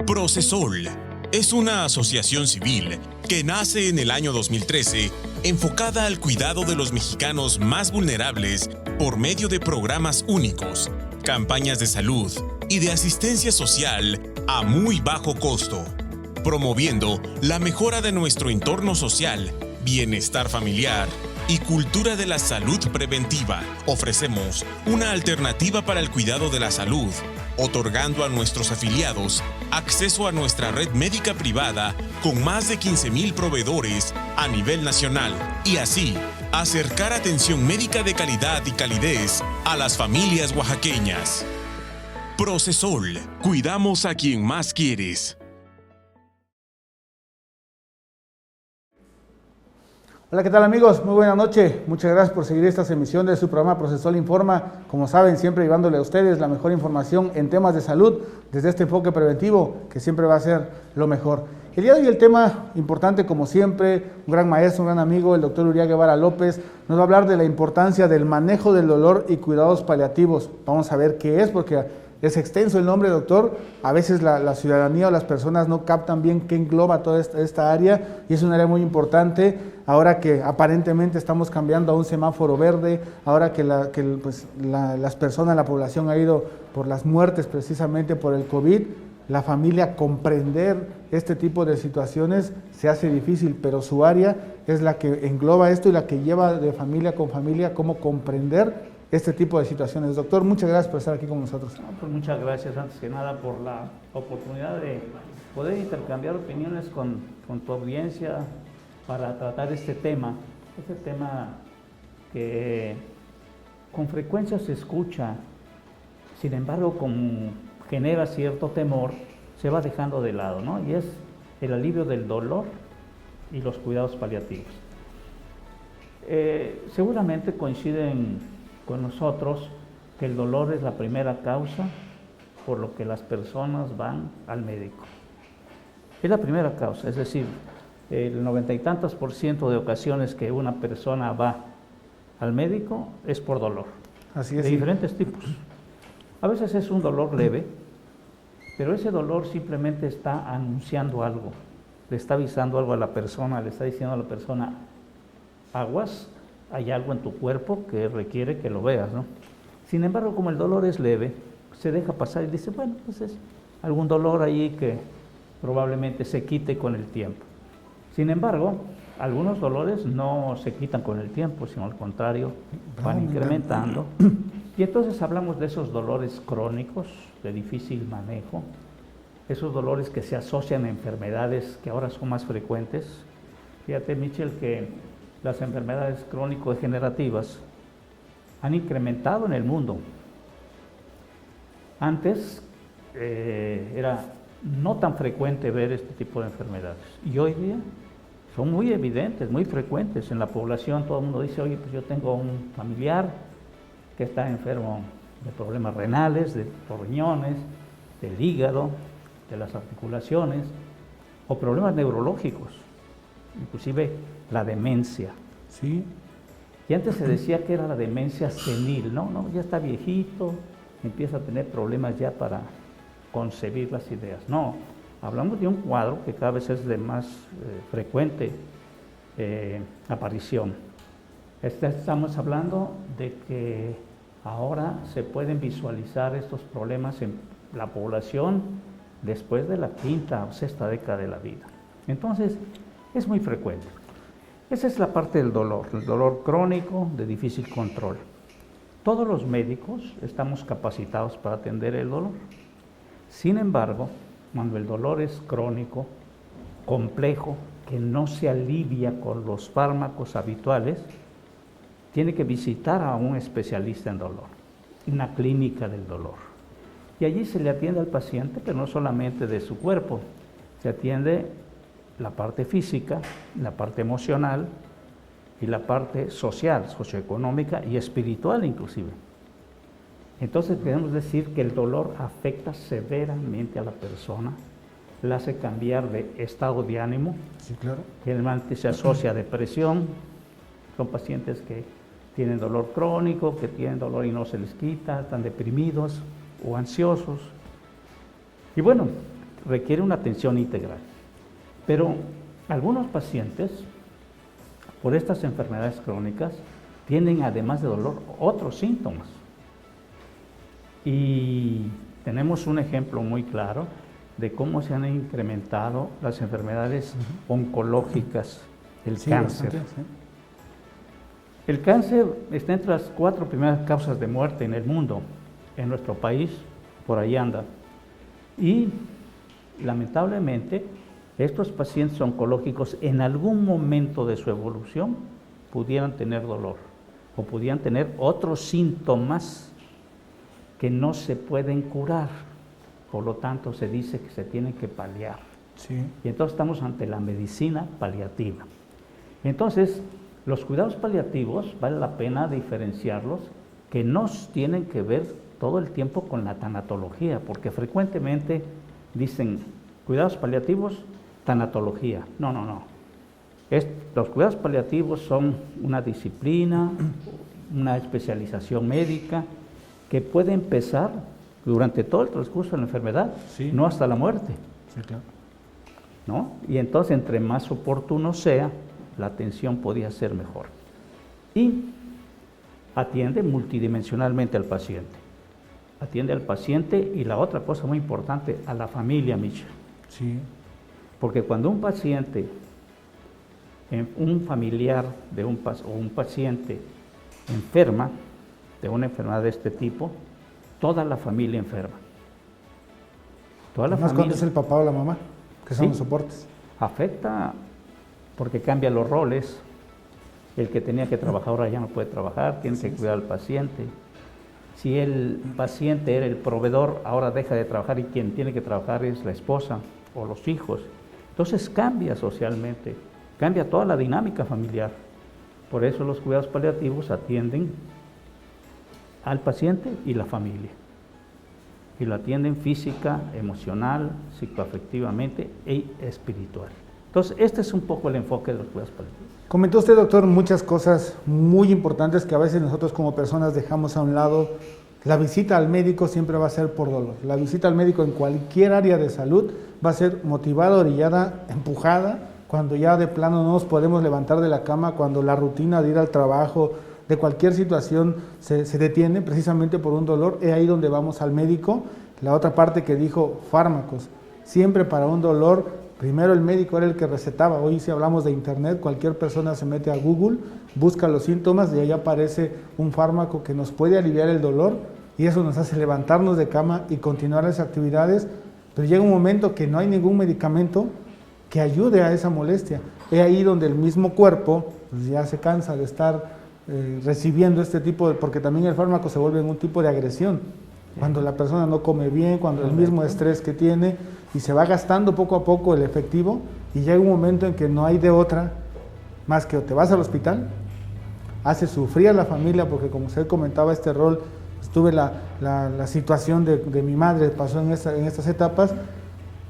Procesol es una asociación civil que nace en el año 2013 enfocada al cuidado de los mexicanos más vulnerables por medio de programas únicos, campañas de salud y de asistencia social a muy bajo costo, promoviendo la mejora de nuestro entorno social, bienestar familiar y cultura de la salud preventiva. Ofrecemos una alternativa para el cuidado de la salud, otorgando a nuestros afiliados acceso a nuestra red médica privada con más de 15,000 proveedores a nivel nacional y así acercar atención médica de calidad y calidez a las familias oaxaqueñas. Procesol, cuidamos a quien más quieres. Hola, ¿qué tal amigos? Muy buena noche. Muchas gracias por seguir esta emisión de su programa Procesol Informa. Como saben, siempre llevándole a ustedes la mejor información en temas de salud desde este enfoque preventivo, que siempre va a ser lo mejor. El día de hoy el tema importante, como siempre, un gran maestro, un gran amigo, el doctor Uriah Guevara López, nos va a hablar de la importancia del manejo del dolor y cuidados paliativos. Vamos a ver qué es, porque es extenso el nombre, doctor. A veces la ciudadanía o las personas no captan bien qué engloba toda esta área, y es un área muy importante. Ahora que aparentemente estamos cambiando a un semáforo verde, ahora que las personas, la población ha ido por las muertes precisamente por el COVID, la familia comprender este tipo de situaciones se hace difícil, pero su área es la que engloba esto y la que lleva de familia con familia cómo comprender este tipo de situaciones. Doctor, muchas gracias por estar aquí con nosotros. Pues muchas gracias, antes que nada, por la oportunidad de poder intercambiar opiniones con tu audiencia para tratar este tema que con frecuencia se escucha, sin embargo, como genera cierto temor, se va dejando de lado, ¿no? Y es el alivio del dolor y los cuidados paliativos. Seguramente coinciden con nosotros que el dolor es la primera causa por lo que las personas van al médico. Es la primera causa, es decir, el 90 y tantos % de ocasiones que una persona va al médico es por dolor. Así es. De diferentes tipos. A veces es un dolor leve, pero ese dolor simplemente está anunciando algo, le está avisando algo a la persona, le está diciendo a la persona, aguas, hay algo en tu cuerpo que requiere que lo veas, ¿no? Sin embargo, como el dolor es leve, se deja pasar y dice, bueno, pues es algún dolor ahí que probablemente se quite con el tiempo. Sin embargo, algunos dolores no se quitan con el tiempo, sino al contrario, van incrementando. Y entonces hablamos de esos dolores crónicos, de difícil manejo, esos dolores que se asocian a enfermedades que ahora son más frecuentes. Fíjate, Michel, que las enfermedades crónico-degenerativas han incrementado en el mundo. Antes era no tan frecuente ver este tipo de enfermedades, y hoy día son muy evidentes, muy frecuentes en la población. Todo el mundo dice, oye, pues yo tengo un familiar que está enfermo de problemas renales, de los riñones, del hígado, de las articulaciones, o problemas neurológicos, inclusive la demencia. Sí. Y antes se decía que era la demencia senil, no, ya está viejito, empieza a tener problemas ya para concebir las ideas. No, hablamos de un cuadro que cada vez es de más frecuente aparición. Estamos hablando de que ahora se pueden visualizar estos problemas en la población después de la quinta o sexta década de la vida. Entonces, es muy frecuente. Esa es la parte del dolor, el dolor crónico de difícil control. Todos los médicos estamos capacitados para atender el dolor. Sin embargo, cuando el dolor es crónico, complejo, que no se alivia con los fármacos habituales, tiene que visitar a un especialista en dolor, una clínica del dolor. Y allí se le atiende al paciente, pero no solamente de su cuerpo, se atiende la parte física, la parte emocional y la parte social, socioeconómica y espiritual inclusive. Entonces podemos decir que el dolor afecta severamente a la persona, la hace cambiar de estado de ánimo. Sí, claro. Generalmente se asocia a depresión. Son pacientes que tienen dolor crónico, que tienen dolor y no se les quita, están deprimidos o ansiosos. Y bueno, requiere una atención integral. Pero algunos pacientes, por estas enfermedades crónicas, tienen además de dolor otros síntomas. Y tenemos un ejemplo muy claro de cómo se han incrementado las enfermedades oncológicas, el cáncer. Bastante, sí. El cáncer está entre las 4 primeras causas de muerte en el mundo. En nuestro país, por ahí anda. Y lamentablemente, estos pacientes oncológicos en algún momento de su evolución pudieran tener dolor o pudieran tener otros síntomas que no se pueden curar. Por lo tanto, se dice que se tienen que paliar. Sí. Y entonces estamos ante la medicina paliativa. Entonces, los cuidados paliativos, vale la pena diferenciarlos, que no tienen que ver todo el tiempo con la tanatología, porque frecuentemente dicen, cuidados paliativos, tanatología. No. Los cuidados paliativos son una disciplina, una especialización médica, que puede empezar durante todo el transcurso de la enfermedad, Sí. no hasta la muerte, Sí, claro. ¿no? Y entonces, entre más oportuno sea, la atención podía ser mejor. Y atiende multidimensionalmente al paciente. Atiende al paciente y la otra cosa muy importante, a la familia, Michel. Sí. Porque cuando un paciente, un familiar de o un paciente enferma de una enfermedad de este tipo, toda la familia enferma. Toda la Además, familia cuando es el papá o la mamá, que son Sí. los soportes. afecta porque cambia los roles. El que tenía que trabajar ahora ya no puede trabajar, tiene que cuidar al paciente. Si el paciente era el proveedor, ahora deja de trabajar y quien tiene que trabajar es la esposa o los hijos. Entonces cambia socialmente, cambia toda la dinámica familiar. Por eso los cuidados paliativos atienden al paciente y la familia. Y lo atienden física, emocional, psicoafectivamente e espiritual. Entonces, este es un poco el enfoque de los cuidados paliativos. Comentó usted, doctor, muchas cosas muy importantes que a veces nosotros como personas dejamos a un lado. La visita al médico siempre va a ser por dolor. La visita al médico en cualquier área de salud va a ser motivada, orillada, empujada, cuando ya de plano no nos podemos levantar de la cama, cuando la rutina de ir al trabajo, de cualquier situación se detiene precisamente por un dolor. Es ahí donde vamos al médico. La otra parte que dijo, fármacos. Siempre para un dolor, primero el médico era el que recetaba. Hoy si hablamos de internet, cualquier persona se mete a Google, busca los síntomas y ahí aparece un fármaco que nos puede aliviar el dolor y eso nos hace levantarnos de cama y continuar las actividades. Pero llega un momento que no hay ningún medicamento que ayude a esa molestia. Es ahí donde el mismo cuerpo pues, ya se cansa de estar recibiendo este tipo de, porque también el fármaco se vuelve un tipo de agresión, cuando la persona no come bien, cuando el mismo estrés que tiene y se va gastando poco a poco el efectivo y llega un momento en que no hay de otra más que o te vas al hospital, hace sufrir a la familia, porque como usted comentaba este rol, estuve la situación de mi madre, pasó en estas etapas.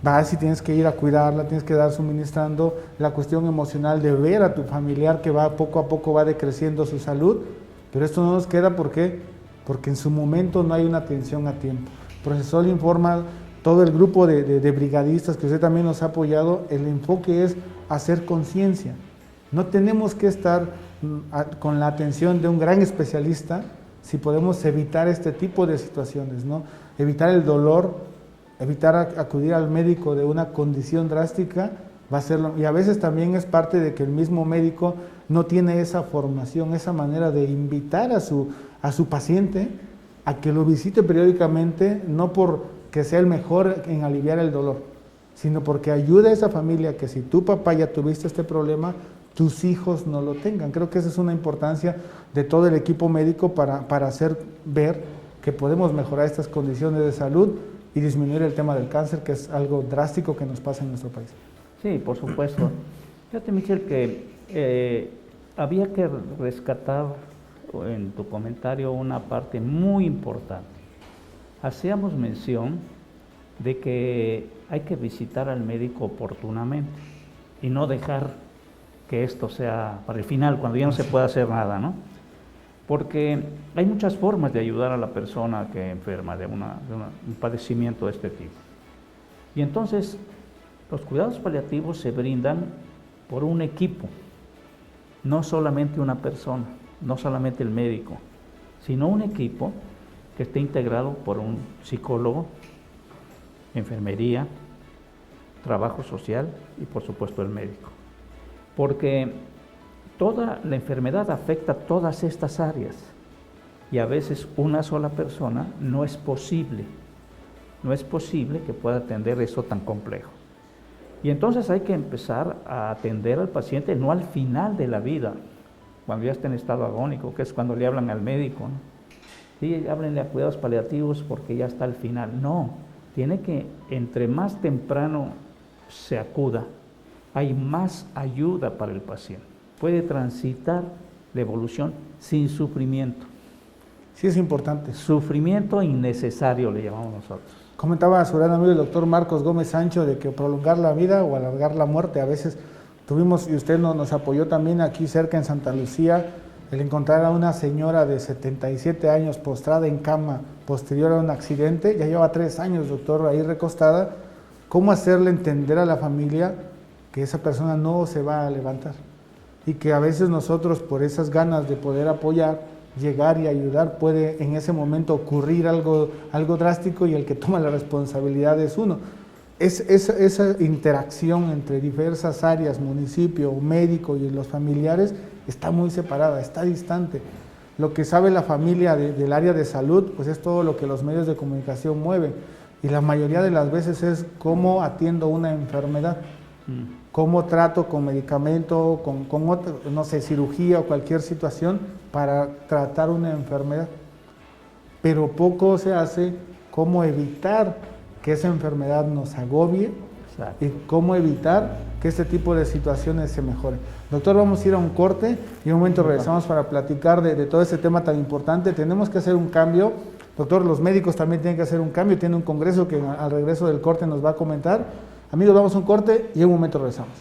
Vas y tienes que ir a cuidarla, tienes que dar suministrando, la cuestión emocional de ver a tu familiar que va poco a poco va decreciendo su salud, pero esto no nos queda porque en su momento no hay una atención a tiempo. Profesor informa, todo el grupo de brigadistas que usted también nos ha apoyado, el enfoque es hacer conciencia. No tenemos que estar con la atención de un gran especialista si podemos evitar este tipo de situaciones, ¿no? Evitar el dolor, evitar acudir al médico de una condición drástica, va a serlo. Y a veces también es parte de que el mismo médico no tiene esa formación, esa manera de invitar a su paciente a que lo visite periódicamente, no porque sea el mejor en aliviar el dolor, sino porque ayuda a esa familia que si tu papá ya tuviste este problema, tus hijos no lo tengan. Creo que esa es una importancia de todo el equipo médico para hacer ver que podemos mejorar estas condiciones de salud y disminuir el tema del cáncer, que es algo drástico que nos pasa en nuestro país. Sí, por supuesto. Fíjate, Michel, que había que rescatar en tu comentario una parte muy importante. Hacíamos mención de que hay que visitar al médico oportunamente y no dejar que esto sea para el final, cuando ya no se pueda hacer nada, ¿no? Porque hay muchas formas de ayudar a la persona que enferma de un padecimiento de este tipo. Y entonces, los cuidados paliativos se brindan por un equipo, no solamente una persona, no solamente el médico, sino un equipo que esté integrado por un psicólogo, enfermería, trabajo social y por supuesto el médico. Porque toda la enfermedad afecta todas estas áreas y a veces una sola persona no es posible que pueda atender eso tan complejo. Y entonces hay que empezar a atender al paciente no al final de la vida, cuando ya está en estado agónico, que es cuando le hablan al médico, ¿no? Sí, háblenle a cuidados paliativos porque ya está al final. No, tiene que, entre más temprano se acuda, hay más ayuda para el paciente. Puede transitar la evolución sin sufrimiento. Sí, es importante. Sufrimiento innecesario le llamamos nosotros. Comentaba su gran amigo el doctor Marcos Gómez Sancho de que prolongar la vida o alargar la muerte, a veces tuvimos, y usted nos apoyó también aquí cerca en Santa Lucía, el encontrar a una señora de 77 años postrada en cama posterior a un accidente, ya lleva 3 años, doctor, ahí recostada. ¿Cómo hacerle entender a la familia que esa persona no se va a levantar? Y que a veces nosotros, por esas ganas de poder apoyar, llegar y ayudar, puede en ese momento ocurrir algo drástico y el que toma la responsabilidad es uno. Esa interacción entre diversas áreas, municipio, médico y los familiares, está muy separada, está distante. Lo que sabe la familia del área de salud, pues es todo lo que los medios de comunicación mueven. Y la mayoría de las veces es cómo atiendo una enfermedad, cómo trato con medicamento, con otra, no sé, cirugía o cualquier situación para tratar una enfermedad. Pero poco se hace cómo evitar que esa enfermedad nos agobie. Exacto. Y cómo evitar que este tipo de situaciones se mejoren. Doctor, vamos a ir a un corte y en un momento regresamos para platicar de todo este tema tan importante. Tenemos que hacer un cambio. Doctor, los médicos también tienen que hacer un cambio. Tiene un congreso que al regreso del corte nos va a comentar. Amigos, vamos a un corte y en un momento regresamos.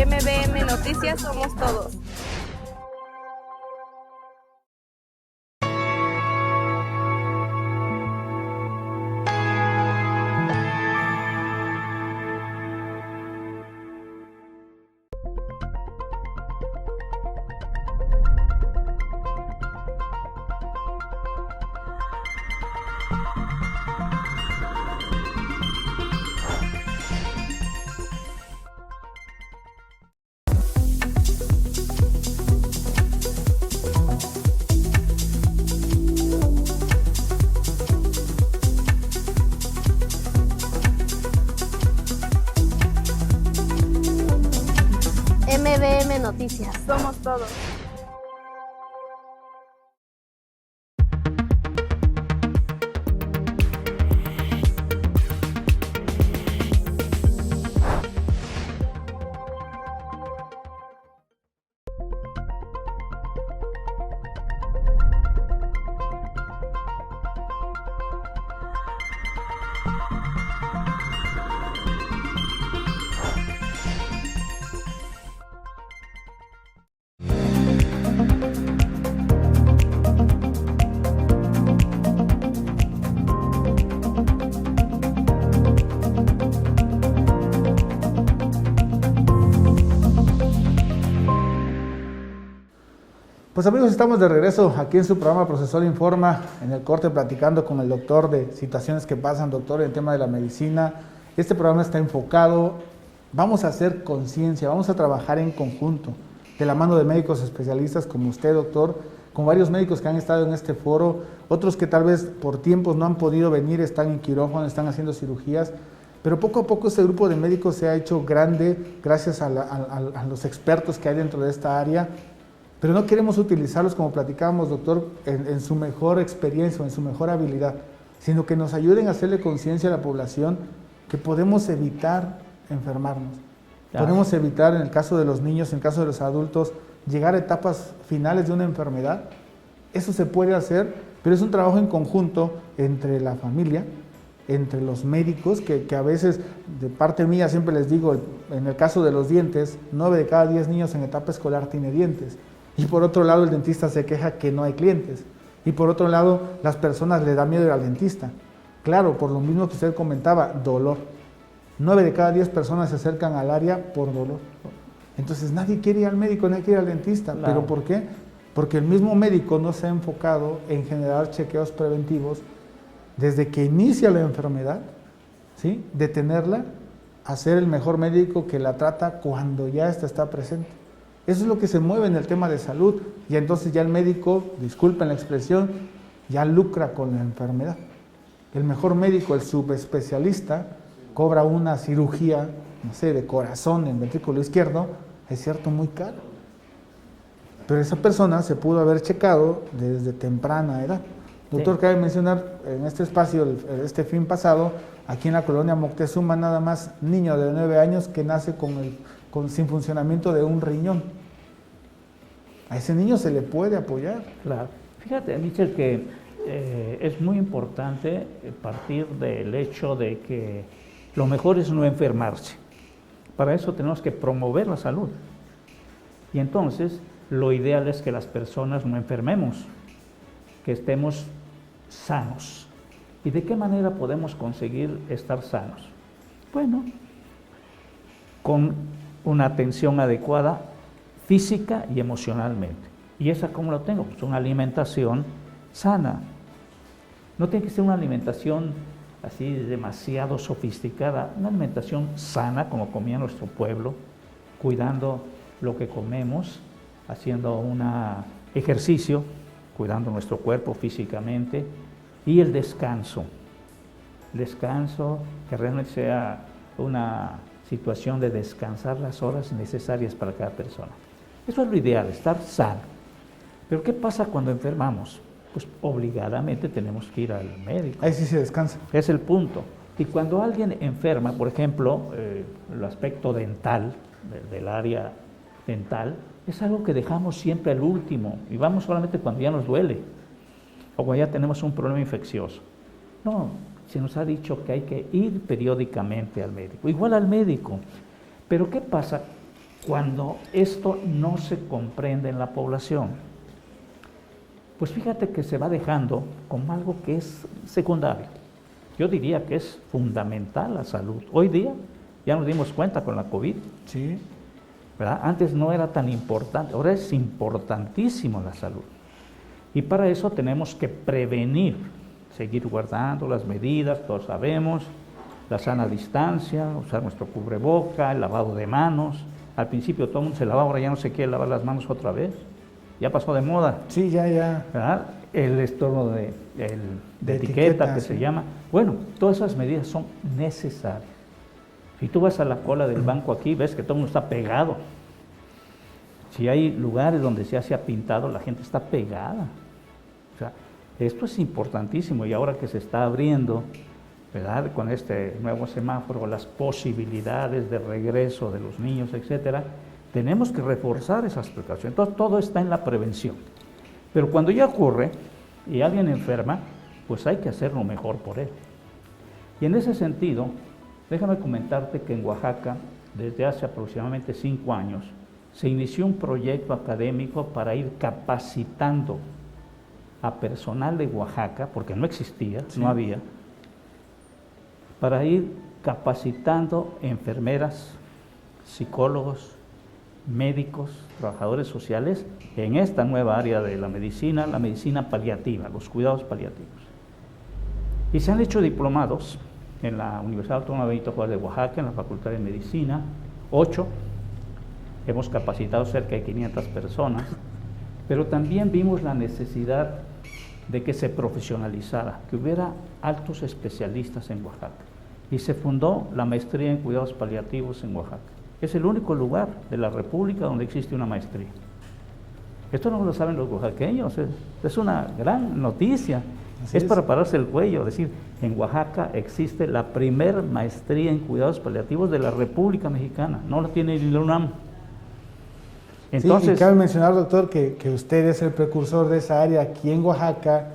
MBM Noticias somos todos. MBM Noticias somos todos. Pues amigos, estamos de regreso aquí en su programa Procesol Informa, en el corte platicando con el doctor de situaciones que pasan, doctor, en el tema de la medicina. Este programa está enfocado, vamos a hacer conciencia, vamos a trabajar en conjunto, de la mano de médicos especialistas como usted, doctor, con varios médicos que han estado en este foro, otros que tal vez por tiempos no han podido venir, están en quirófano, están haciendo cirugías, pero poco a poco este grupo de médicos se ha hecho grande gracias a los expertos que hay dentro de esta área. Pero no queremos utilizarlos, como platicábamos, doctor, en su mejor experiencia o en su mejor habilidad, sino que nos ayuden a hacerle conciencia a la población que podemos evitar enfermarnos. Claro. Podemos evitar, en el caso de los niños, en el caso de los adultos, llegar a etapas finales de una enfermedad. Eso se puede hacer, pero es un trabajo en conjunto entre la familia, entre los médicos, que a veces, de parte mía, siempre les digo, en el caso de los dientes, 9 de cada 10 niños en etapa escolar tiene dientes. Y por otro lado, el dentista se queja que no hay clientes. Y por otro lado, las personas les da miedo ir al dentista. Claro, por lo mismo que usted comentaba, dolor. 9 de cada 10 personas se acercan al área por dolor. Entonces nadie quiere ir al médico, nadie quiere ir al dentista. Claro. ¿Pero por qué? Porque el mismo médico no se ha enfocado en generar chequeos preventivos desde que inicia la enfermedad, ¿sí? Detenerla, a ser el mejor médico que la trata cuando ya está presente. Eso es lo que se mueve en el tema de salud, y entonces ya el médico, disculpen la expresión, ya lucra con la enfermedad. El mejor médico, el subespecialista, cobra una cirugía, no sé, de corazón en ventrículo izquierdo, es cierto, muy caro. Pero esa persona se pudo haber checado desde temprana edad. Doctor, sí. Cabe mencionar en este espacio, este fin pasado, aquí en la colonia Moctezuma, nada más niño de 9 años que nace sin funcionamiento de un riñón. A ese niño se le puede apoyar. Claro. Fíjate, Michel, que es muy importante partir del hecho de que lo mejor es no enfermarse. Para eso tenemos que promover la salud. Y entonces, lo ideal es que las personas no enfermemos, que estemos sanos. ¿Y de qué manera podemos conseguir estar sanos? Bueno, con una atención adecuada física y emocionalmente. ¿Y esa cómo lo tengo? Pues una alimentación sana. No tiene que ser una alimentación así demasiado sofisticada, una alimentación sana como comía nuestro pueblo, cuidando lo que comemos, haciendo un ejercicio, cuidando nuestro cuerpo físicamente, y el descanso. Descanso que realmente sea una situación de descansar las horas necesarias para cada persona. Eso es lo ideal, estar sano. Pero ¿qué pasa cuando enfermamos? Pues obligadamente tenemos que ir al médico. Ahí sí se descansa. Es el punto. Y cuando alguien enferma, por ejemplo, el aspecto dental, del área dental, es algo que dejamos siempre al último y vamos solamente cuando ya nos duele o cuando ya tenemos un problema infeccioso. No, se nos ha dicho que hay que ir periódicamente al médico, igual al médico. Pero ¿qué pasa cuando esto no se comprende en la población? Pues fíjate que se va dejando como algo que es secundario. Yo diría que es fundamental la salud. Hoy día ya nos dimos cuenta con la COVID. Sí. ¿Verdad? Antes no era tan importante, ahora es importantísimo la salud. Y para eso tenemos que prevenir, seguir guardando las medidas, todos sabemos, la sana distancia, usar nuestro cubreboca, el lavado de manos. Al principio todo el mundo se lavaba, ahora ya no se quiere lavar las manos otra vez. Ya pasó de moda. Sí, ya. ¿Verdad? El estorno de etiqueta que sí se llama. Bueno, todas esas medidas son necesarias. Si tú vas a la cola del banco aquí, ves que todo el mundo está pegado. Si hay lugares donde se ha pintado, la gente está pegada. O sea, esto es importantísimo y ahora que se está abriendo, ¿verdad?, con este nuevo semáforo, las posibilidades de regreso de los niños, etcétera, tenemos que reforzar esas precauciones. Entonces, todo está en la prevención. Pero cuando ya ocurre y alguien enferma, pues hay que hacer lo mejor por él. Y en ese sentido, déjame comentarte que en Oaxaca, desde hace aproximadamente 5 años, se inició un proyecto académico para ir capacitando a personal de Oaxaca, porque no existía, sí, no había, para ir capacitando enfermeras, psicólogos, médicos, trabajadores sociales en esta nueva área de la medicina paliativa, los cuidados paliativos. Y se han hecho diplomados en la Universidad Autónoma Benito Juárez de Oaxaca, en la Facultad de Medicina, 8. Hemos capacitado cerca de 500 personas, pero también vimos la necesidad de que se profesionalizara, que hubiera altos especialistas en Oaxaca. Y se fundó la maestría en cuidados paliativos en Oaxaca. Es el único lugar de la República donde existe una maestría. Esto no lo saben los oaxaqueños, es una gran noticia. Es para pararse el cuello, decir, en Oaxaca existe la primer maestría en cuidados paliativos de la República Mexicana, no la tiene ni la UNAM. Entonces, sí, y cabe mencionar, doctor, que usted es el precursor de esa área aquí en Oaxaca.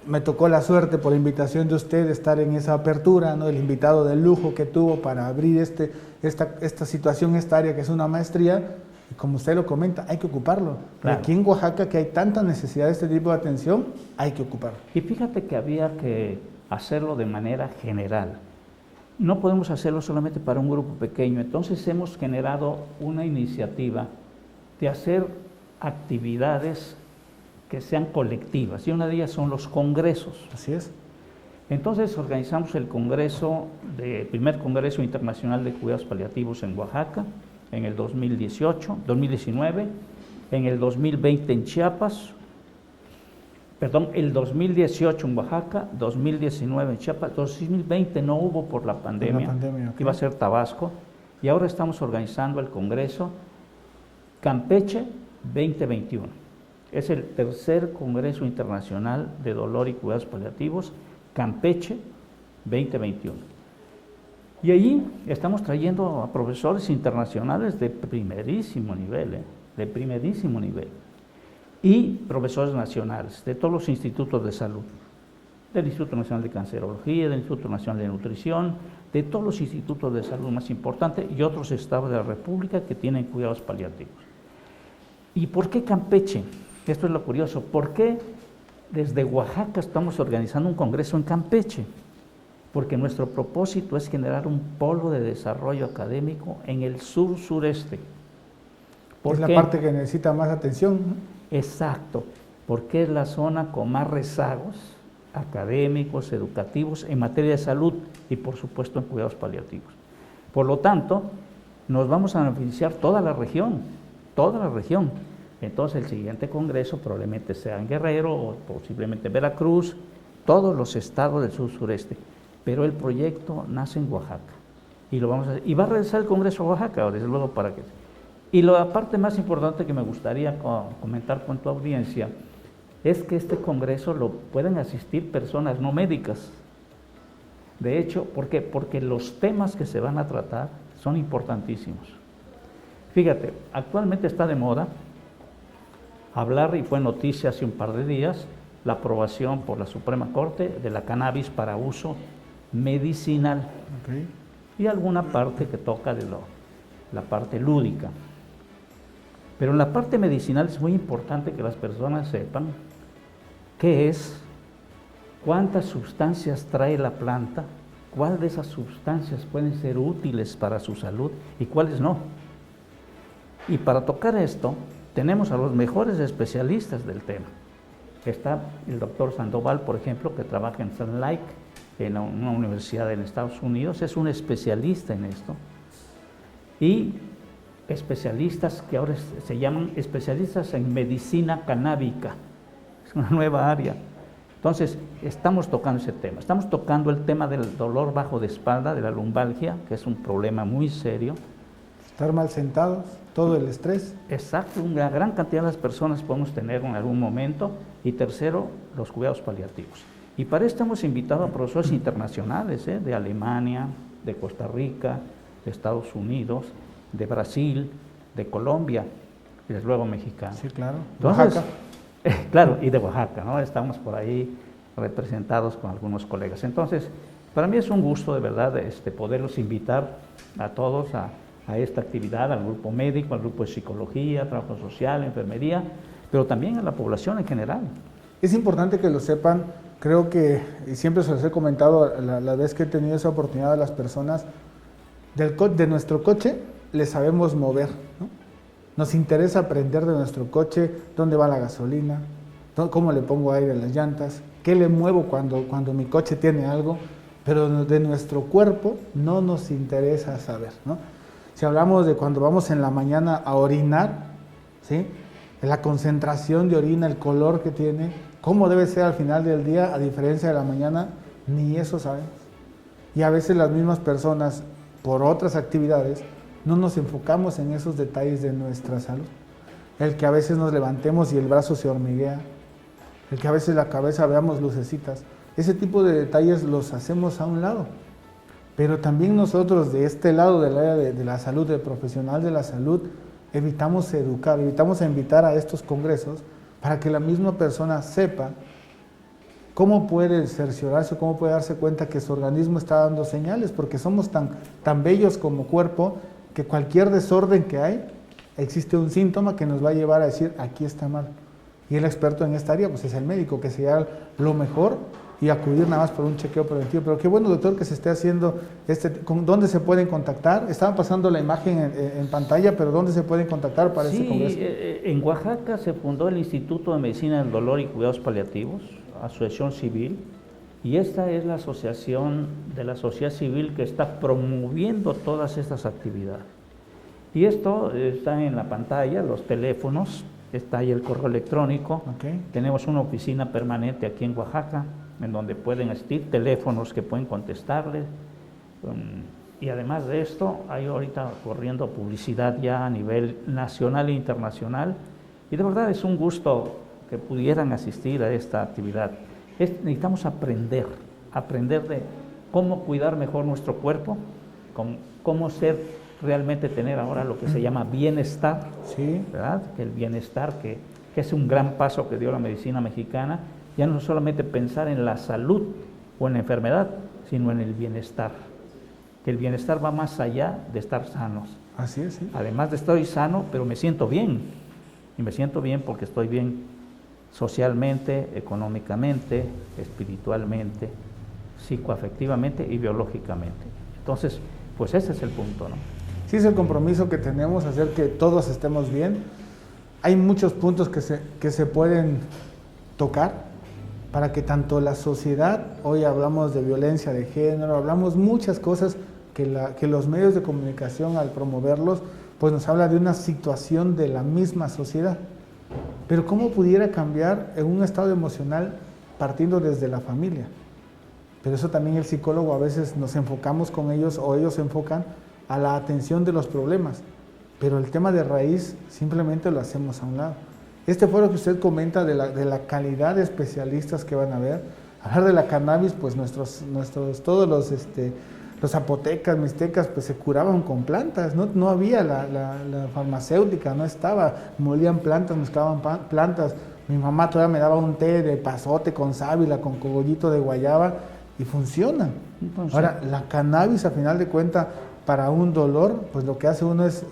Me tocó la suerte, por invitación de usted, de estar en esa apertura, ¿no? El invitado de lujo que tuvo para abrir esta situación, esta área que es una maestría. Y como usted lo comenta, hay que ocuparlo. Claro. Aquí en Oaxaca, que hay tanta necesidad de este tipo de atención, hay que ocuparlo. Y fíjate que había que hacerlo de manera general. No podemos hacerlo solamente para un grupo pequeño. Entonces hemos generado una iniciativa de hacer actividades que sean colectivas, y una de ellas son los congresos. Así es. Entonces organizamos el primer Congreso Internacional de Cuidados Paliativos en Oaxaca, en el 2019, en el 2020 en Chiapas, el 2018 en Oaxaca, 2019 en Chiapas, 2020 no hubo por la pandemia, okay. Iba a ser Tabasco, y ahora estamos organizando el Congreso Campeche 2021. Es el tercer Congreso Internacional de Dolor y Cuidados Paliativos, Campeche 2021. Y allí estamos trayendo a profesores internacionales de primerísimo nivel, y profesores nacionales de todos los institutos de salud, del Instituto Nacional de Cancerología, del Instituto Nacional de Nutrición, de todos los institutos de salud más importantes y otros estados de la República que tienen cuidados paliativos. ¿Y por qué Campeche? Esto es lo curioso. ¿Por qué desde Oaxaca estamos organizando un congreso en Campeche? Porque nuestro propósito es generar un polo de desarrollo académico en el sur-sureste. Es la parte que necesita más atención. Exacto, porque es la zona con más rezagos académicos, educativos, en materia de salud y por supuesto en cuidados paliativos. Por lo tanto, nos vamos a beneficiar toda la región. Entonces el siguiente congreso probablemente sea en Guerrero o posiblemente Veracruz, todos los estados del sur-sureste. Pero el proyecto nace en Oaxaca y lo vamos a hacer. Y va a regresar el Congreso a Oaxaca, desde luego, para que... Y la parte más importante que me gustaría comentar con tu audiencia es que este congreso lo pueden asistir personas no médicas. De hecho, ¿por qué? Porque los temas que se van a tratar son importantísimos. Fíjate, actualmente está de moda hablar, y fue noticia hace un par de días, la aprobación por la Suprema Corte de la cannabis para uso medicinal. Okay. Y alguna parte que toca de la parte lúdica. Pero en la parte medicinal es muy importante que las personas sepan qué es, cuántas sustancias trae la planta, cuáles de esas sustancias pueden ser útiles para su salud y cuáles no. Y para tocar esto, tenemos a los mejores especialistas del tema. Está el doctor Sandoval, por ejemplo, que trabaja en Salt Lake, en una universidad en Estados Unidos, es un especialista en esto. Y especialistas que ahora se llaman especialistas en medicina canábica, es una nueva área. Entonces, estamos tocando ese tema. Estamos tocando el tema del dolor bajo de espalda, de la lumbalgia, que es un problema muy serio. Estar mal sentados, todo el estrés. Exacto, una gran cantidad de las personas podemos tener en algún momento. Y tercero, los cuidados paliativos. Y para esto hemos invitado a profesores internacionales, de Alemania, de Costa Rica, de Estados Unidos, de Brasil, de Colombia y desde luego mexicano. Sí, claro. Entonces, Oaxaca. Claro, y de Oaxaca, ¿no? Estamos por ahí representados con algunos colegas. Entonces, para mí es un gusto de verdad poderlos invitar a todos a esta actividad, al grupo médico, al grupo de psicología, trabajo social, enfermería, pero también a la población en general. Es importante que lo sepan, creo que, y siempre se los he comentado la vez que he tenido esa oportunidad a las personas, de nuestro coche le sabemos mover, ¿no? Nos interesa aprender de nuestro coche dónde va la gasolina, cómo le pongo aire a las llantas, qué le muevo cuando mi coche tiene algo, pero de nuestro cuerpo no nos interesa saber, ¿no? Si hablamos de cuando vamos en la mañana a orinar, ¿sí? La concentración de orina, el color que tiene, cómo debe ser al final del día, a diferencia de la mañana, ni eso sabemos. Y a veces las mismas personas, por otras actividades, no nos enfocamos en esos detalles de nuestra salud. El que a veces nos levantemos y el brazo se hormiguea, el que a veces la cabeza veamos lucecitas, ese tipo de detalles los hacemos a un lado. Pero también nosotros de este lado del área de la salud, del profesional de la salud, evitamos educar, evitamos invitar a estos congresos para que la misma persona sepa cómo puede cerciorarse, cómo puede darse cuenta que su organismo está dando señales, porque somos tan bellos como cuerpo que cualquier desorden que hay, existe un síntoma que nos va a llevar a decir, aquí está mal. Y el experto en esta área pues es el médico, que sería lo mejor y acudir nada más por un chequeo preventivo. Pero qué bueno, doctor, que se esté haciendo ¿dónde se pueden contactar? Estaban pasando la imagen en pantalla, pero ¿dónde se pueden contactar para este congreso? En Oaxaca se fundó el Instituto de Medicina del Dolor y Cuidados Paliativos, asociación civil, y esta es la asociación de la sociedad civil que está promoviendo todas estas actividades. Y esto está en la pantalla, los teléfonos, está ahí el correo electrónico. Okay. Tenemos una oficina permanente aquí en Oaxaca, en donde pueden asistir, teléfonos que pueden contestarles. Y además de esto, hay ahorita corriendo publicidad ya a nivel nacional e internacional. Y de verdad es un gusto que pudieran asistir a esta actividad. Necesitamos aprender de cómo cuidar mejor nuestro cuerpo, cómo realmente tener ahora lo que se llama bienestar, sí, ¿verdad? Que el bienestar que es un gran paso que dio la medicina mexicana, ya no solamente pensar en la salud o en la enfermedad, sino en el bienestar. Que el bienestar va más allá de estar sanos. Así es, sí. Además de estoy sano, pero me siento bien. Y me siento bien porque estoy bien socialmente, económicamente, espiritualmente, psicoafectivamente y biológicamente. Entonces, pues ese es el punto, ¿no? Sí, es el compromiso que tenemos, hacer que todos estemos bien. Hay muchos puntos que se pueden tocar para que tanto la sociedad, hoy hablamos de violencia de género, hablamos muchas cosas que los medios de comunicación al promoverlos, pues nos habla de una situación de la misma sociedad. Pero ¿cómo pudiera cambiar en un estado emocional partiendo desde la familia? Pero eso también el psicólogo a veces nos enfocamos con ellos o ellos se enfocan a la atención de los problemas. Pero el tema de raíz simplemente lo hacemos a un lado. Este fue lo que usted comenta de la calidad de especialistas que van a haber. Hablar de la cannabis, pues todos los zapotecas, mixtecas, pues se curaban con plantas, no había la farmacéutica, no estaba, molían plantas, mezclaban plantas. Mi mamá todavía me daba un té de pasote con sábila, con cogollito de guayaba, y funciona. Entonces, ahora, la cannabis, a final de cuentas, para un dolor, pues lo que hace uno es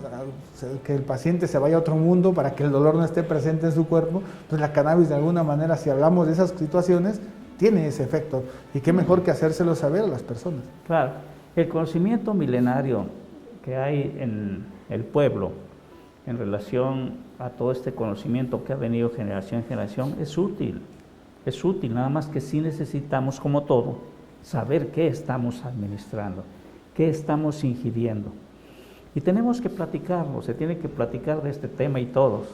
que el paciente se vaya a otro mundo para que el dolor no esté presente en su cuerpo. Pues la cannabis, de alguna manera, si hablamos de esas situaciones, tiene ese efecto. Y qué mejor que hacérselo saber a las personas. Claro. El conocimiento milenario que hay en el pueblo en relación a todo este conocimiento que ha venido generación en generación es útil, nada más que sí necesitamos, como todo, saber qué estamos administrando, qué estamos ingiriendo. Y tenemos que platicarlo, se tiene que platicar de este tema y todos.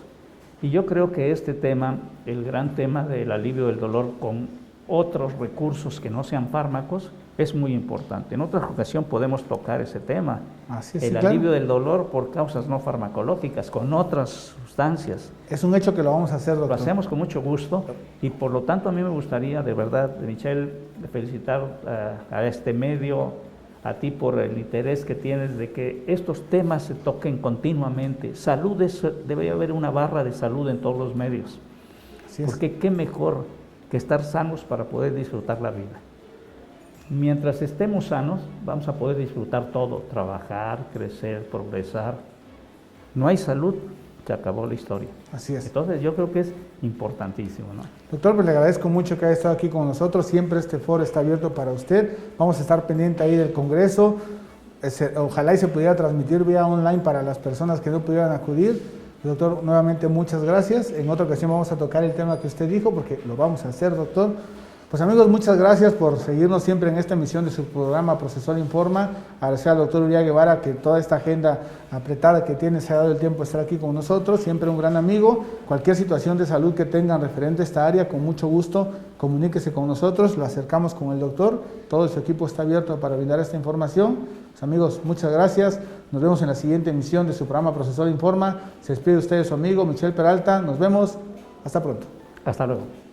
Y yo creo que este tema, el gran tema del alivio del dolor con otros recursos que no sean fármacos, es muy importante. En otra ocasión podemos tocar ese tema, así es, el alivio del dolor por causas no farmacológicas, con otras sustancias. Es un hecho que lo vamos a hacer, doctor. Lo hacemos con mucho gusto y por lo tanto a mí me gustaría, de verdad, Michelle, felicitar a este medio, a ti por el interés que tienes de que estos temas se toquen continuamente. Salud, debe haber una barra de salud en todos los medios, porque qué mejor que estar sanos para poder disfrutar la vida. Mientras estemos sanos, vamos a poder disfrutar todo, trabajar, crecer, progresar. No hay salud, se acabó la historia. Así es. Entonces yo creo que es importantísimo, ¿no? Doctor, pues le agradezco mucho que haya estado aquí con nosotros. Siempre este foro está abierto para usted. Vamos a estar pendiente ahí del Congreso. Ojalá y se pudiera transmitir vía online para las personas que no pudieran acudir. Doctor, nuevamente muchas gracias. En otra ocasión vamos a tocar el tema que usted dijo, porque lo vamos a hacer, doctor. Pues amigos, muchas gracias por seguirnos siempre en esta emisión de su programa Procesol Informa. Agradecer al doctor Uriah Guevara que toda esta agenda apretada que tiene se ha dado el tiempo de estar aquí con nosotros. Siempre un gran amigo. Cualquier situación de salud que tengan referente a esta área, con mucho gusto, comuníquese con nosotros. Lo acercamos con el doctor. Todo su equipo está abierto para brindar esta información. Pues amigos, muchas gracias. Nos vemos en la siguiente emisión de su programa Procesol Informa. Se despide usted su amigo Michel Peralta. Nos vemos. Hasta pronto. Hasta luego.